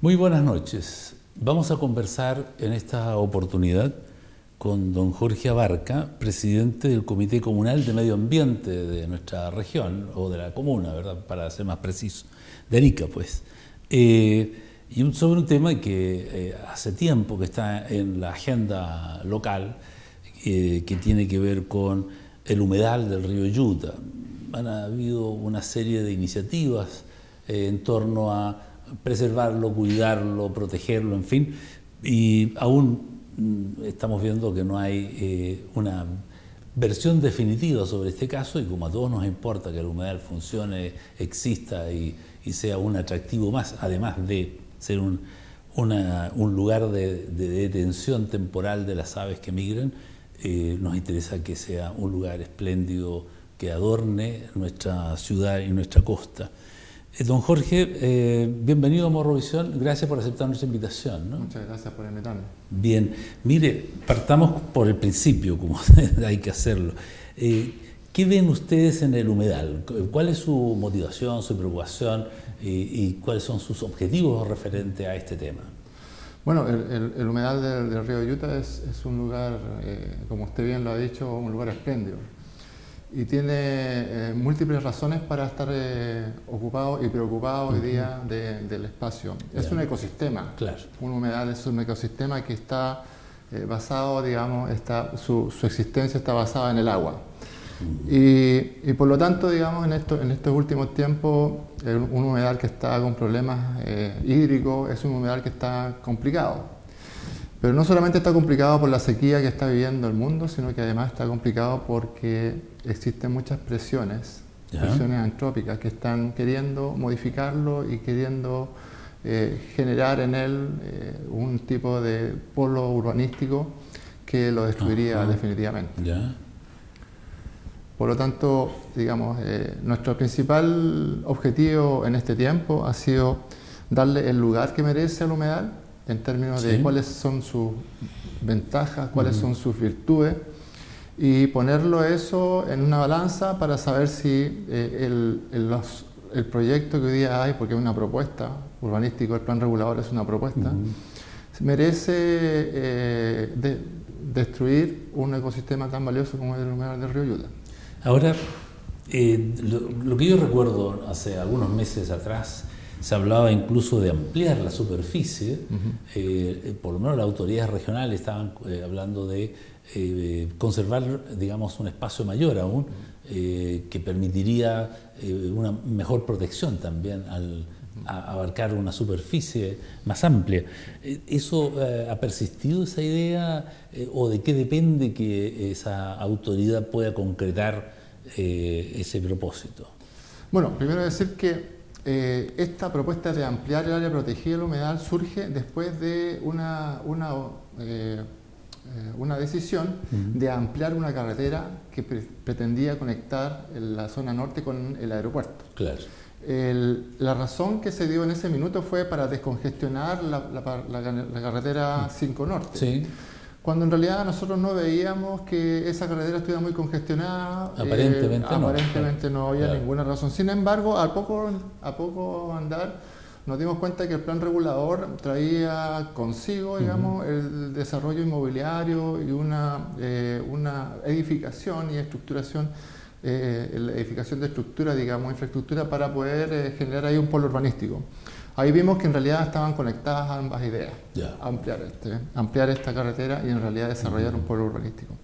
Muy buenas noches. Vamos a conversar en esta oportunidad con don Jorge Abarca, presidente del Comité Comunal de Medio Ambiente de nuestra región, o de la comuna, ¿verdad?, para ser más preciso, de Arica, pues. Sobre un tema que hace tiempo que está en la agenda local, que tiene que ver con el humedal del río Yuta. Han habido una serie de iniciativas en torno a preservarlo, cuidarlo, protegerlo, en fin, y aún estamos viendo que no hay una versión definitiva sobre este caso, y como a todos nos importa que el humedal funcione, exista y sea un atractivo más, además de ser un lugar de detención temporal de las aves que migran, nos interesa que sea un lugar espléndido que adorne nuestra ciudad y nuestra costa. Don Jorge, bienvenido a Morrovisión, gracias por aceptar nuestra invitación, ¿no? Muchas gracias por invitarme. Bien, mire, partamos por el principio, como hay que hacerlo. ¿Qué ven ustedes en el humedal? ¿Cuál es su motivación, su preocupación y cuáles son sus objetivos referentes a este tema? Bueno, el humedal del río Yuta es un lugar, como usted bien lo ha dicho, un lugar espléndido. Y tiene múltiples razones para estar ocupado y preocupado hoy día del espacio. Es un ecosistema. Claro. Un humedal es un ecosistema que está basado, digamos, su existencia está basada en el agua. Y por lo tanto, digamos, en estos últimos tiempos, un humedal que está con problemas hídricos es un humedal que está complicado. Pero no solamente está complicado por la sequía que está viviendo el mundo, sino que además está complicado porque existen muchas presiones antrópicas que están queriendo modificarlo y queriendo generar en él un tipo de polo urbanístico que lo destruiría definitivamente. Por lo tanto, digamos, nuestro principal objetivo en este tiempo ha sido darle el lugar que merece al humedal, en términos de cuáles son sus ventajas, cuáles son sus virtudes, y ponerlo eso en una balanza para saber si el proyecto que hoy día hay, porque es una propuesta urbanística, el plan regulador es una propuesta, merece destruir un ecosistema tan valioso como el humedal del río Yuta. Ahora, lo que yo recuerdo hace algunos meses atrás, se hablaba incluso de ampliar la superficie, por lo menos las autoridades regionales estaban hablando de conservar, digamos, un espacio mayor aún, que permitiría una mejor protección también al abarcar una superficie más amplia. ¿Eso ha persistido, esa idea, o de qué depende que esa autoridad pueda concretar ese propósito? Bueno, primero decir que esta propuesta de ampliar el área protegida del humedal surge después de una decisión de ampliar una carretera que pretendía conectar la zona norte con el aeropuerto. Claro. La razón que se dio en ese minuto fue para descongestionar la carretera 5 Norte. Sí. Cuando en realidad nosotros no veíamos que esa carretera estuviera muy congestionada. Aparentemente no había ninguna razón. Sin embargo, a poco andar, nos dimos cuenta que el plan regulador traía consigo, digamos, el desarrollo inmobiliario y una edificación y estructuración, la edificación de estructura, digamos, infraestructura para poder generar ahí un polo urbanístico. Ahí vimos que en realidad estaban conectadas ambas ideas, ampliar esta carretera y en realidad desarrollar un polo urbanístico.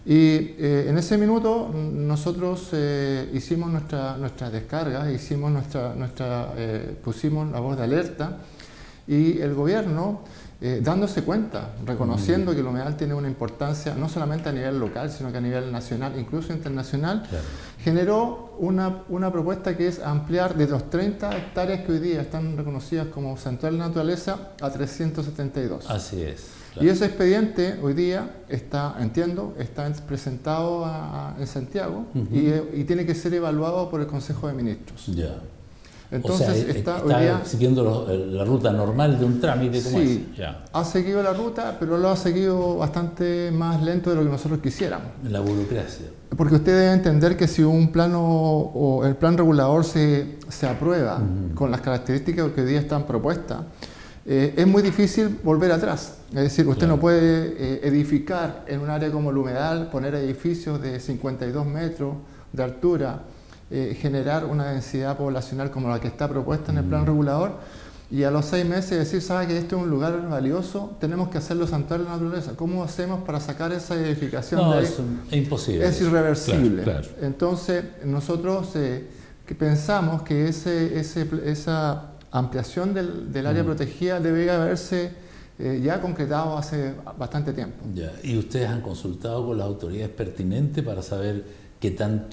Y en ese minuto nosotros hicimos nuestras descargas, pusimos la voz de alerta, y el gobierno, dándose cuenta, reconociendo que el humedal tiene una importancia no solamente a nivel local, sino que a nivel nacional, incluso internacional, generó una propuesta que es ampliar de los 30 hectáreas que hoy día están reconocidas como santuario de la naturaleza a 372. Así es. Claro. Y ese expediente hoy día está presentado en Santiago y tiene que ser evaluado por el Consejo de Ministros. Entonces, o sea, hoy día siguiendo la ruta normal de un trámite como ese. Ha seguido la ruta, pero lo ha seguido bastante más lento de lo que nosotros quisiéramos. La burocracia. Porque usted debe entender que si un plano o el plan regulador se aprueba con las características que hoy día están propuestas, es muy difícil volver atrás. Es decir, usted no puede edificar en un área como el humedal, poner edificios de 52 metros de altura, generar una densidad poblacional como la que está propuesta en el plan regulador, y a los 6 meses decir, ¿sabe que este es un lugar valioso? Tenemos que hacerlo santuario de la naturaleza. ¿Cómo hacemos para sacar esa edificación de ahí? Es imposible. Es irreversible. Claro. Entonces, nosotros que pensamos que esa ampliación del área protegida debe haberse ya concretado hace bastante tiempo. Ya. ¿Y ustedes han consultado con las autoridades pertinentes para saber qué tan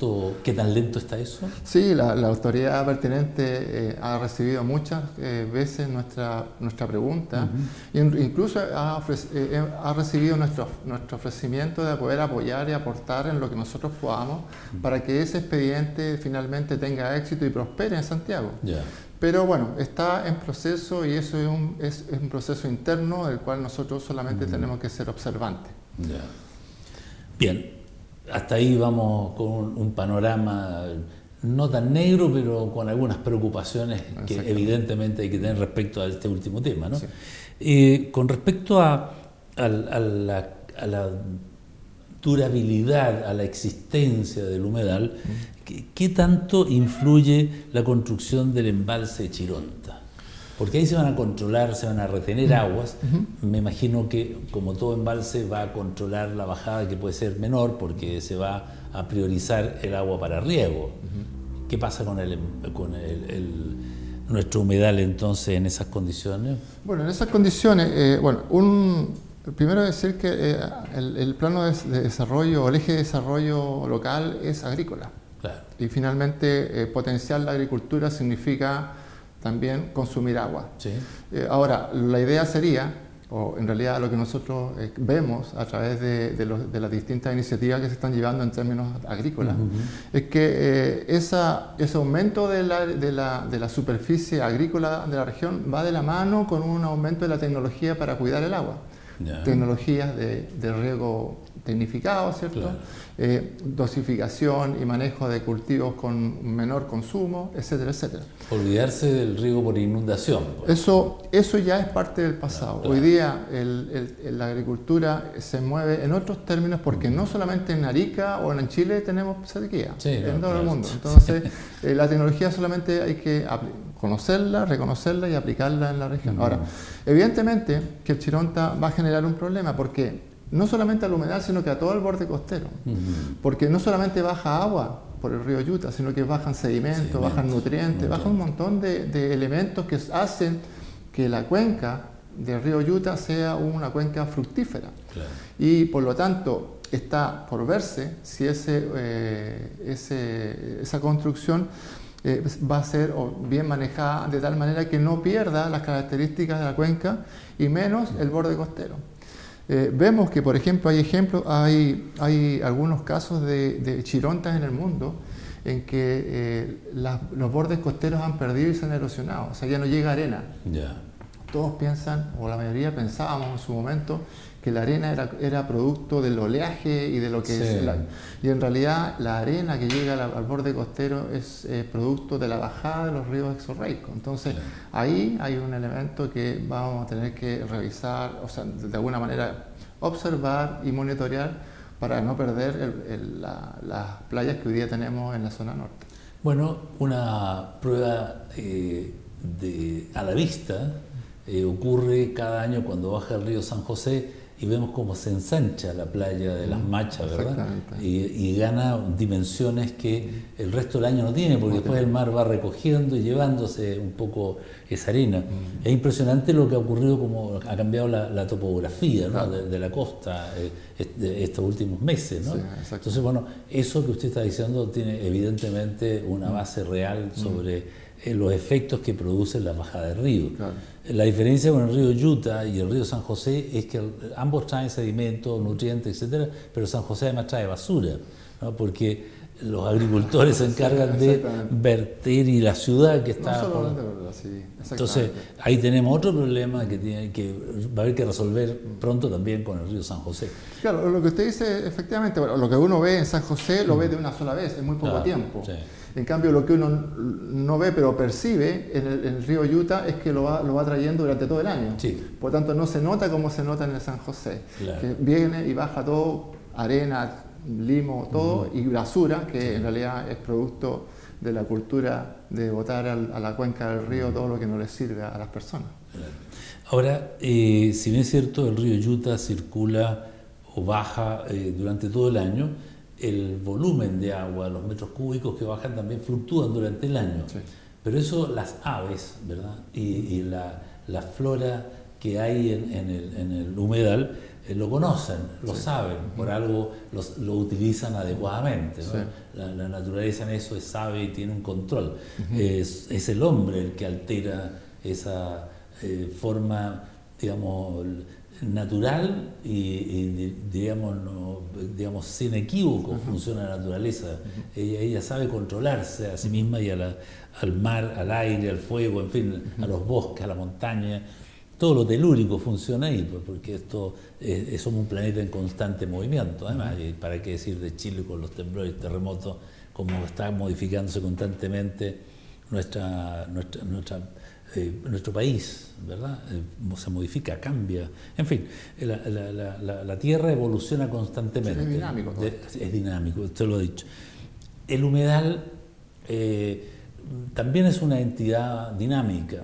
lento está eso? Sí, la autoridad pertinente ha recibido muchas veces nuestra pregunta, incluso ha recibido nuestro ofrecimiento de poder apoyar y aportar en lo que nosotros podamos para que ese expediente finalmente tenga éxito y prospere en Santiago. Ya. Pero bueno, está en proceso y eso es un proceso interno del cual nosotros solamente tenemos que ser observantes. Ya. Bien. Hasta ahí vamos con un panorama no tan negro, pero con algunas preocupaciones que evidentemente hay que tener respecto a este último tema, ¿no? Sí. Con respecto a la durabilidad, a la existencia del humedal, ¿qué tanto influye la construcción del embalse de Chironta? Porque ahí se van a controlar, se van a retener aguas. Me imagino que, como todo embalse, va a controlar la bajada, que puede ser menor, porque se va a priorizar el agua para riego. ¿Qué pasa con nuestro humedal, entonces, en esas condiciones? Bueno, en esas condiciones, primero decir que el plano de desarrollo, o el eje de desarrollo local es agrícola. Claro. Y finalmente, potenciar la agricultura significa también consumir agua. Sí. Ahora, la idea sería, o en realidad lo que nosotros vemos a través de las distintas iniciativas que se están llevando en términos agrícolas, es que ese aumento de la superficie agrícola de la región va de la mano con un aumento de la tecnología para cuidar el agua. Yeah. Tecnologías de riego tecnificado, ¿cierto? Claro. Dosificación y manejo de cultivos con menor consumo, etcétera, etcétera. Olvidarse del riego por inundación. Eso ya es parte del pasado. Claro. Hoy día la agricultura se mueve en otros términos porque no solamente en Arica o en Chile tenemos sequía, en todo el mundo. Entonces, la tecnología solamente hay que conocerla, reconocerla y aplicarla en la región. Ahora, evidentemente que el Chironta va a generar un problema porque no solamente al humedal, sino que a todo el borde costero. Porque no solamente baja agua por el río Yuta, sino que bajan sedimentos, bajan nutrientes, bajan un montón de elementos que hacen que la cuenca del río Yuta sea una cuenca fructífera. Claro. Y por lo tanto está por verse si esa construcción va a ser bien manejada de tal manera que no pierda las características de la cuenca y menos el borde costero. Vemos que, por ejemplo, hay algunos casos de chirontas en el mundo en que los bordes costeros han perdido y se han erosionado, o sea, ya no llega arena. Yeah. Todos piensan, o la mayoría pensábamos en su momento, que la arena era producto del oleaje y de lo que es y en realidad la arena que llega al borde costero es producto de la bajada de los ríos exorreicos. Entonces ahí hay un elemento que vamos a tener que revisar, o sea, de alguna manera observar y monitorear para no perder las playas que hoy día tenemos en la zona norte. Bueno, una prueba a la vista ocurre cada año cuando baja el río San José y vemos cómo se ensancha la playa de las Machas, ¿verdad? Y gana dimensiones que el resto del año no tiene, porque después el mar va recogiendo y llevándose un poco esa arena. Es impresionante lo que ha ocurrido, como ha cambiado la topografía, ¿no? de la costa estos últimos meses, ¿no? Sí, entonces, bueno, eso que usted está diciendo tiene evidentemente una base real sobre los efectos que producen las bajadas de río. Claro. La diferencia con el río Yuta y el río San José es que ambos traen sedimentos, nutrientes, etcétera, pero San José además trae basura, ¿no? Porque los agricultores se encargan de verter y la ciudad que está... No solo sí, entonces, ahí tenemos otro problema que va a haber que resolver pronto también con el río San José. Claro, lo que usted dice, efectivamente, bueno, lo que uno ve en San José lo ve de una sola vez, en muy poco tiempo. Sí. En cambio, lo que uno no ve pero percibe en el río Utah es que lo va trayendo durante todo el año. Sí. Por tanto, no se nota como se nota en el San José, Claro. que viene y baja todo, arena, limo, todo, y basura, que en realidad es producto de la cultura de botar a la cuenca del río todo lo que no les sirve a las personas. Claro. Ahora, si bien es cierto, el río Utah circula o baja durante todo el año, el volumen de agua, los metros cúbicos que bajan también fluctúan durante el año. Sí. Pero eso las aves, ¿verdad? Y la flora que hay en el humedal lo conocen, lo saben, por algo lo utilizan adecuadamente, ¿no? Sí. La naturaleza en eso es sabia y tiene un control. Es el hombre el que altera esa forma, digamos, natural y digamos sin equívoco funciona la naturaleza. Ella sabe controlarse a sí misma y al mar, al aire, al fuego, en fin, a los bosques, a la montaña. Todo lo telúrico funciona ahí, porque esto somos un planeta en constante movimiento, además, y para qué decir de Chile con los temblores y terremotos, como está modificándose constantemente nuestro país, ¿verdad? Se modifica, cambia, en fin, la Tierra evoluciona constantemente. Es dinámico todo. Es dinámico, usted lo ha dicho. El humedal también es una entidad dinámica.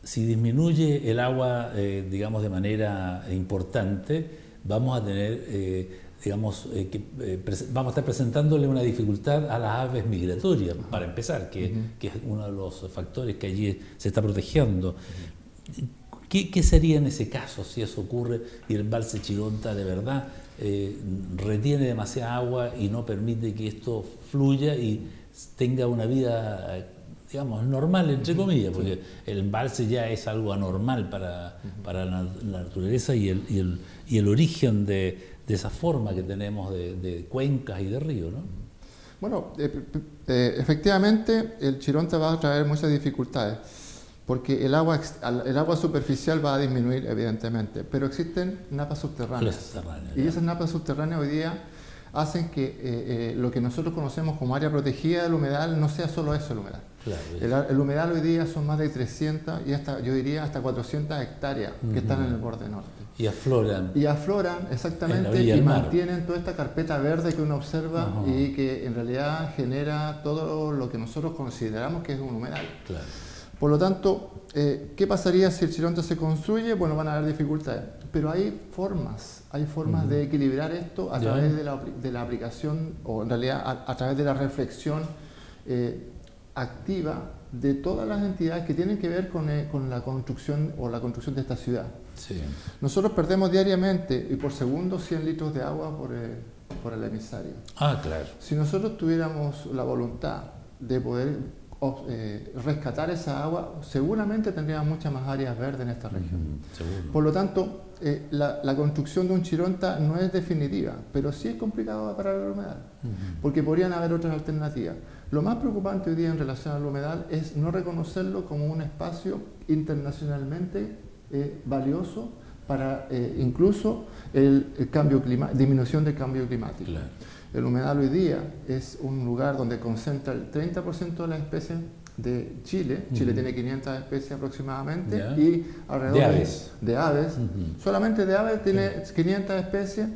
Si disminuye el agua, digamos, de manera importante, vamos a tener, vamos a estar presentándole una dificultad a las aves migratorias, para empezar, que es uno de los factores que allí se está protegiendo. ¿Qué sería en ese caso si eso ocurre y el embalse Chironta de verdad retiene demasiada agua y no permite que esto fluya y tenga una vida, digamos, normal, entre comillas, porque el embalse ya es algo anormal para la naturaleza y el origen de esa forma que tenemos de cuencas y de ríos, ¿no? Bueno, efectivamente el Chironta va a traer muchas dificultades, porque el agua superficial va a disminuir, evidentemente, pero existen napas subterráneas. Y esas napas subterráneas hoy día hacen que lo que nosotros conocemos como área protegida del humedal no sea solo eso el humedal. Claro, el humedal hoy día son más de 300 y yo diría hasta 400 hectáreas que están en el borde norte. Y afloran. Y afloran, exactamente, y mantienen toda esta carpeta verde que uno observa y que en realidad genera todo lo que nosotros consideramos que es un humedal. Claro. Por lo tanto, ¿qué pasaría si el Chironta se construye? Bueno, van a haber dificultades, pero hay formas de equilibrar esto a través de la aplicación, o en realidad a través de la reflexión activa de todas las entidades que tienen que ver con la construcción o la construcción de esta ciudad. Sí. Nosotros perdemos diariamente y por segundo 100 litros de agua por el emisario. Ah, claro. Si nosotros tuviéramos la voluntad de poder rescatar esa agua, seguramente tendríamos muchas más áreas verdes en esta región. Seguro. Por lo tanto, la construcción de un Chironta no es definitiva, pero sí es complicado para el humedal, porque podrían haber otras alternativas. Lo más preocupante hoy día en relación al humedal es no reconocerlo como un espacio internacionalmente valioso para incluso disminución del cambio climático. Claro. El humedal hoy día es un lugar donde concentra el 30% de las especies de Chile. Chile tiene 500 especies aproximadamente y alrededor de aves. Solamente de aves tiene 500 especies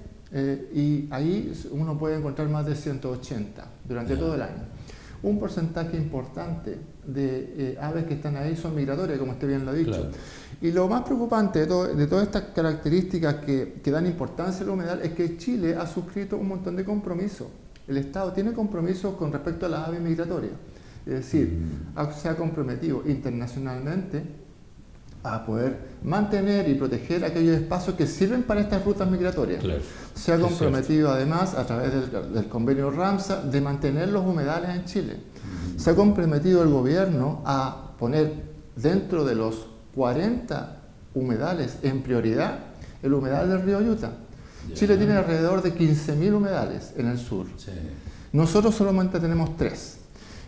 y ahí uno puede encontrar más de 180 durante todo el año. Un porcentaje importante de aves que están ahí son migratorias, como usted bien lo ha dicho. Claro. Y lo más preocupante de todas estas características que dan importancia al humedal es que Chile ha suscrito un montón de compromisos. El Estado tiene compromisos con respecto a las aves migratorias. Es decir, se ha comprometido internacionalmente a poder mantener y proteger aquellos espacios que sirven para estas rutas migratorias. Claro. Se ha comprometido además a través del convenio Ramsar de mantener los humedales en Chile. Se ha comprometido el gobierno a poner dentro de los 40 humedales en prioridad el humedal del río Utah. Chile tiene alrededor de 15.000 humedales en el sur. Sí. Nosotros solamente tenemos 3.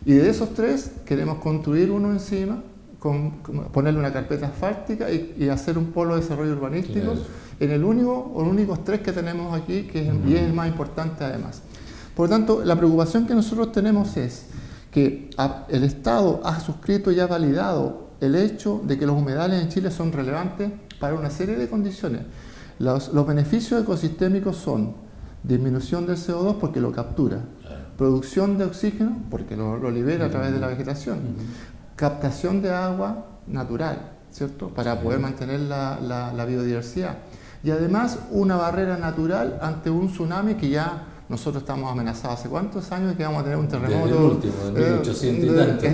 Y de esos 3 queremos construir uno encima, ponerle una carpeta asfáltica y hacer un polo de desarrollo urbanístico en los únicos 3 que tenemos aquí, que es el más importante además. Por lo tanto, la preocupación que nosotros tenemos es que el Estado ha suscrito y ha validado el hecho de que los humedales en Chile son relevantes para una serie de condiciones. Los beneficios ecosistémicos son disminución del CO2 porque lo captura, producción de oxígeno porque lo libera a través de la vegetación, captación de agua natural, ¿cierto? Para poder mantener la biodiversidad. Y además una barrera natural ante un tsunami que ya nosotros estamos amenazados. ¿Hace cuántos años que vamos a tener un terremoto? Desde el último, de 1800 y tanto.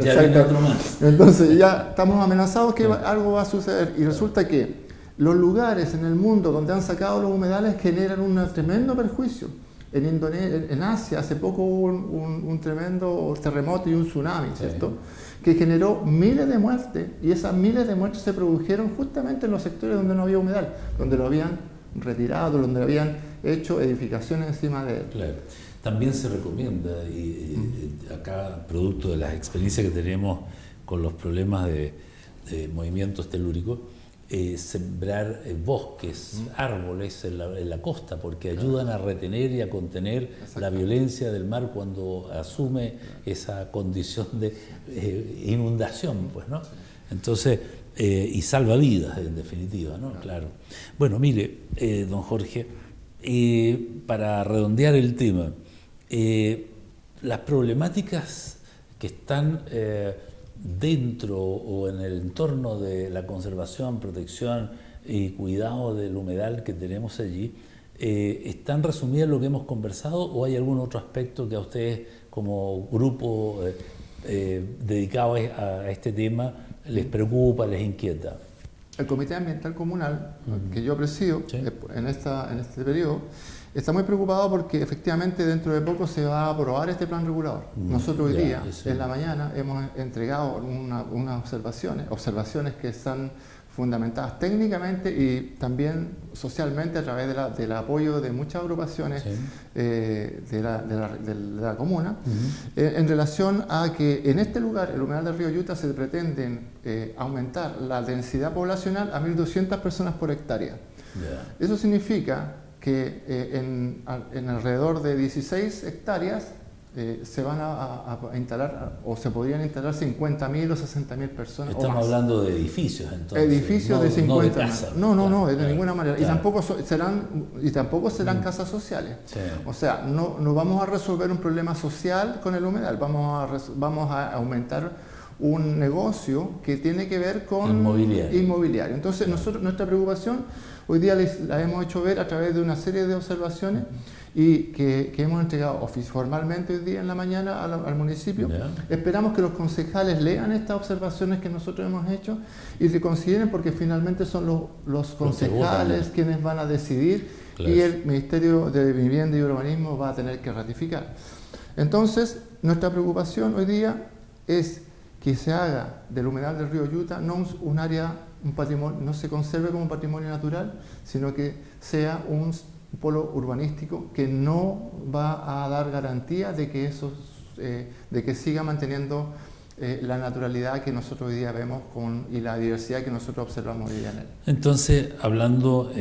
Ya viene otro más. Entonces ya estamos amenazados que algo va a suceder. Y resulta que los lugares en el mundo donde han sacado los humedales generan un tremendo perjuicio. En Asia hace poco hubo un tremendo terremoto y un tsunami, ¿cierto? Que generó miles de muertes, y esas miles de muertes se produjeron justamente en los sectores donde no había humedal, donde lo habían retirado, donde habían hecho edificaciones encima de él. Claro. También se recomienda, y acá producto de las experiencias que tenemos con los problemas de movimientos telúricos, sembrar bosques, árboles en la costa, porque ayudan a retener y a contener la violencia del mar cuando asume esa condición de inundación, pues, ¿no? Entonces, y salva vidas, en definitiva, ¿no? Claro. Bueno, mire, don Jorge, para redondear el tema, las problemáticas que están dentro o en el entorno de la conservación, protección y cuidado del humedal que tenemos allí, ¿están resumidas en lo que hemos conversado o hay algún otro aspecto que a ustedes como grupo dedicado a este tema les preocupa, les inquieta? El Comité Ambiental Comunal, que yo presido en este periodo, está muy preocupado porque efectivamente dentro de poco se va a aprobar este plan regulador. Nosotros hoy día, en la mañana, hemos entregado unas observaciones que están fundamentadas técnicamente y también socialmente a través del apoyo de muchas agrupaciones de la comuna, en relación a que en este lugar, el humedal del río Yuta, se pretenden aumentar la densidad poblacional a 1.200 personas por hectárea. Eso significa que en alrededor de 16 hectáreas se van a instalar, o se podrían instalar 50.000 o 60.000 personas. Estamos hablando de edificios, entonces. Edificios de 50. No de casas. No, de ninguna manera. Claro. Y tampoco serán casas sociales. Sí. O sea, no vamos a resolver un problema social con el humedal, vamos a aumentar un negocio que tiene que ver con inmobiliario. Entonces, nuestra preocupación hoy día la hemos hecho ver a través de una serie de observaciones y que hemos entregado formalmente hoy día en la mañana al municipio. Esperamos que los concejales lean estas observaciones que nosotros hemos hecho y se consideren, porque finalmente son los concejales quienes van a decidir, y el Ministerio de Vivienda y Urbanismo va a tener que ratificar. Entonces, nuestra preocupación hoy día es que se haga del humedal del río Yuta no un área, un patrimonio, no se conserve como un patrimonio natural, sino que sea un polo urbanístico que no va a dar garantía de que siga manteniendo la naturalidad que nosotros hoy día vemos y la diversidad que nosotros observamos hoy día en él. Entonces, hablando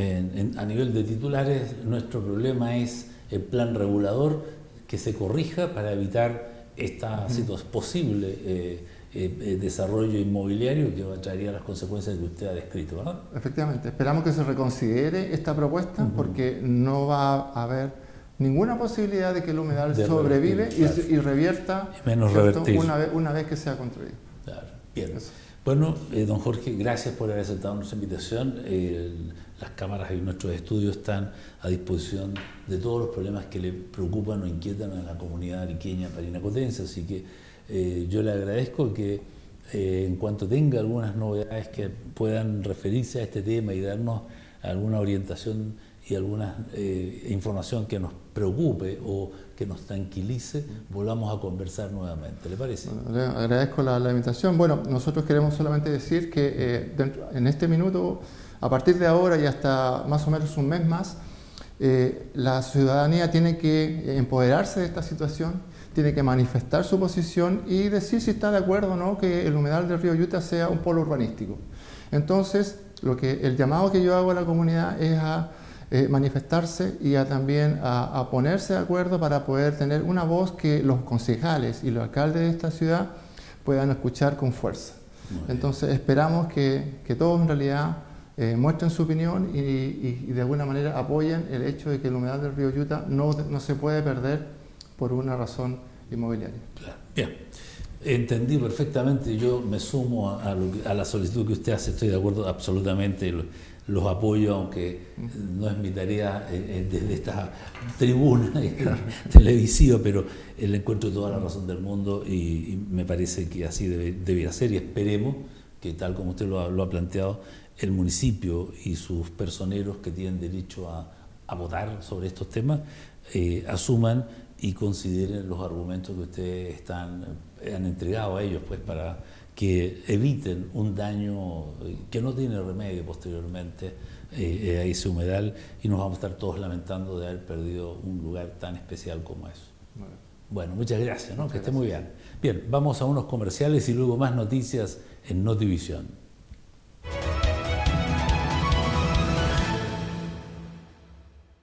a nivel de titulares, nuestro problema es el plan regulador que se corrija para evitar esta posible desarrollo inmobiliario que traería las consecuencias que usted ha descrito, ¿verdad? Efectivamente, esperamos que se reconsidere esta propuesta, porque no va a haber ninguna posibilidad de que el humedal sobrevive y revierta una vez que sea construido. Claro. Bien. Eso. Bueno, don Jorge, gracias por haber aceptado nuestra invitación. Las cámaras y nuestros estudios están a disposición de todos los problemas que le preocupan o inquietan a la comunidad ariqueña parinacotense, así que yo le agradezco que en cuanto tenga algunas novedades que puedan referirse a este tema y darnos alguna orientación y alguna información que nos preocupe o que nos tranquilice, volvamos a conversar nuevamente. ¿Le parece? Bueno, le agradezco la invitación. Bueno, nosotros queremos solamente decir que en este minuto, a partir de ahora y hasta más o menos un mes más, la ciudadanía tiene que empoderarse de esta situación, tiene que manifestar su posición y decir si está de acuerdo o no que el humedal del río Yuta sea un polo urbanístico. Entonces, el llamado que yo hago a la comunidad es a manifestarse y también a ponerse de acuerdo para poder tener una voz que los concejales y los alcaldes de esta ciudad puedan escuchar con fuerza. Entonces esperamos que todos en realidad muestren su opinión y de alguna manera apoyen el hecho de que el humedal del río Yuta no se puede perder por una razón inmobiliaria. Claro. Bien, entendí perfectamente. Yo me sumo a la solicitud que usted hace, estoy de acuerdo absolutamente, los apoyo, aunque no es mi tarea desde esta tribuna televisiva, pero le encuentro toda la razón del mundo y me parece que así debiera ser, y esperemos que, tal como usted lo ha planteado, el municipio y sus personeros que tienen derecho a votar sobre estos temas asuman y consideren los argumentos que ustedes han entregado a ellos, pues, para que eviten un daño que no tiene remedio posteriormente a ese humedal, y nos vamos a estar todos lamentando de haber perdido un lugar tan especial como eso. Bueno, muchas gracias, ¿no? Que esté muy bien. Bien, vamos a unos comerciales y luego más noticias en Notivisión.